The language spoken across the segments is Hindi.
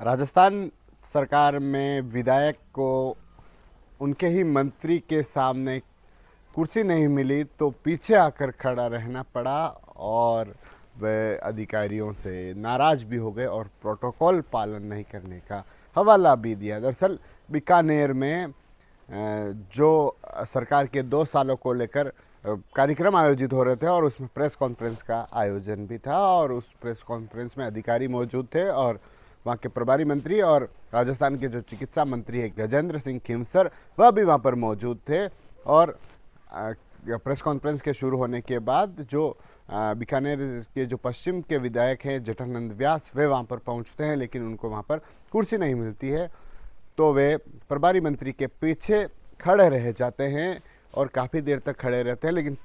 राजस्थान सरकार में विधायक को उनके ही मंत्री के सामने कुर्सी नहीं मिली तो पीछे आकर खड़ा रहना पड़ा और वे अधिकारियों से नाराज भी हो गए और प्रोटोकॉल पालन नहीं करने का हवाला भी दिया। दरअसल बीकानेर में जो सरकार के 2 सालों को लेकर कार्यक्रम आयोजित हो रहे थे और उसमें प्रेस कॉन्फ्रेंस का आयोजन भी था और उस प्रेस कॉन्फ्रेंस में अधिकारी मौजूद थे और वहाँ के प्रभारी मंत्री और राजस्थान के जो चिकित्सा मंत्री है गजेंद्र सिंह खींवसर, वह भी वहाँ पर मौजूद थे। और प्रेस कॉन्फ्रेंस के शुरू होने के बाद जो बीकानेर के जो पश्चिम के विधायक हैं जटानंद व्यास, वे वहाँ पर पहुँचते हैं, लेकिन उनको वहाँ पर कुर्सी नहीं मिलती है तो वे प्रभारी मंत्री के पीछे खड़े रह जाते हैं और काफ़ी देर तक खड़े रहते हैं, लेकिन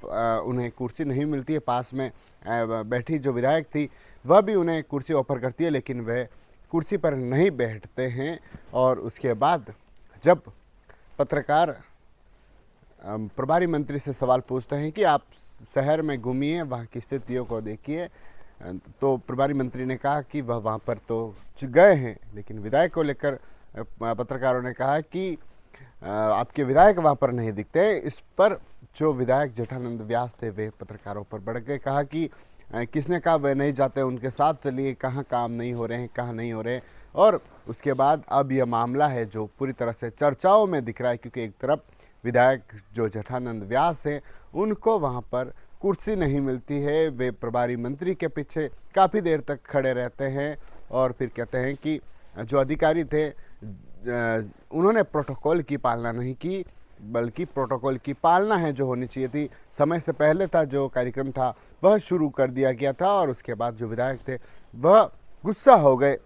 उन्हें कुर्सी नहीं मिलती है। पास में बैठी जो विधायक थी वह भी उन्हें कुर्सी ऑफर करती है, लेकिन वह कुर्सी पर नहीं बैठते हैं। और उसके बाद जब पत्रकार प्रभारी मंत्री से सवाल पूछते हैं कि आप शहर में घूमिए, वहाँ की स्थितियों को देखिए, तो प्रभारी मंत्री ने कहा कि वह वहाँ पर तो गए हैं, लेकिन विधायक को लेकर पत्रकारों ने कहा कि आपके विधायक वहाँ पर नहीं दिखते। इस पर जो विधायक जटानंद व्यास थे वे पत्रकारों पर बढ़ गए, कहा कि किसने कहा वे नहीं जाते, उनके साथ चलिए, कहाँ काम नहीं हो रहे हैं, कहाँ नहीं हो रहे हैं। और उसके बाद अब यह मामला है जो पूरी तरह से चर्चाओं में दिख रहा है, क्योंकि एक तरफ विधायक जो जटानंद व्यास हैं उनको वहाँ पर कुर्सी नहीं मिलती है, वे प्रभारी मंत्री के पीछे काफ़ी देर तक खड़े रहते हैं और फिर कहते हैं कि जो अधिकारी थे उन्होंने प्रोटोकॉल की पालना नहीं की, बल्कि प्रोटोकॉल की पालना है जो होनी चाहिए थी, समय से पहले था, जो कार्यक्रम था वह शुरू कर दिया गया था। और उसके बाद जो विधायक थे वह गुस्सा हो गए।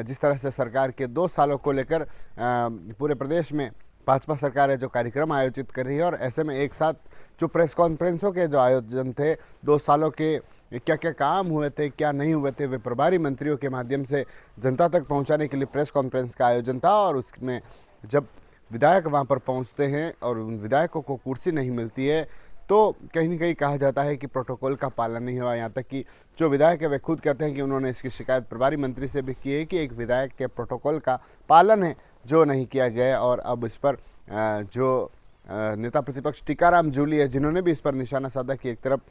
जिस तरह से सरकार के 2 सालों को लेकर पूरे प्रदेश में भाजपा सरकार है जो कार्यक्रम आयोजित कर रही है, और ऐसे में एक साथ जो प्रेस कॉन्फ्रेंसों के जो आयोजन थे 2 सालों के, क्या क्या काम हुए थे, क्या नहीं हुए थे, वे प्रभारी मंत्रियों के माध्यम से जनता तक पहुंचाने के लिए प्रेस कॉन्फ्रेंस का आयोजन था। और उसमें जब विधायक वहां पर पहुंचते हैं और उन विधायकों को कुर्सी नहीं मिलती है तो कहीं ना कहीं कहा जाता है कि प्रोटोकॉल का पालन नहीं हुआ। यहाँ तक कि जो विधायक है वे खुद कहते हैं कि उन्होंने इसकी शिकायत प्रभारी मंत्री से भी की है कि एक विधायक के प्रोटोकॉल का पालन है जो नहीं किया गया। और अब इस पर जो नेता प्रतिपक्ष टीकाराम जूली है, जिन्होंने भी इस पर निशाना साधा कि एक तरफ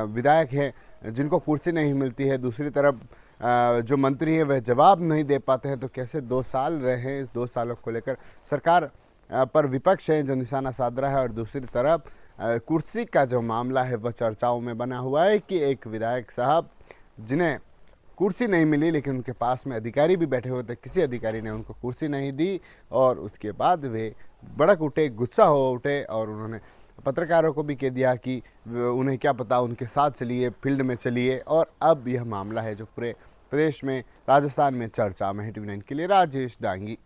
विधायक हैं जिनको कुर्सी नहीं मिलती है, दूसरी तरफ जो मंत्री है वह जवाब नहीं दे पाते हैं, तो कैसे 2 साल रहे हैं, इस 2 सालों को लेकर सरकार पर विपक्ष है जो निशाना साध रहा है। और दूसरी तरफ कुर्सी का जो मामला है वह चर्चाओं में बना हुआ है कि एक विधायक साहब जिन्हें कुर्सी नहीं मिली, लेकिन उनके पास में अधिकारी भी बैठे हुए थे, किसी अधिकारी ने उनको कुर्सी नहीं दी और उसके बाद वे भड़क उठे, गुस्सा हो उठे और उन्होंने पत्रकारों को भी कह दिया कि उन्हें क्या पता, उनके साथ चलिए, फील्ड में चलिए। और अब यह मामला है जो पूरे प्रदेश में, राजस्थान में चर्चा में है। टीवी 9 के लिए राजेश डांगी।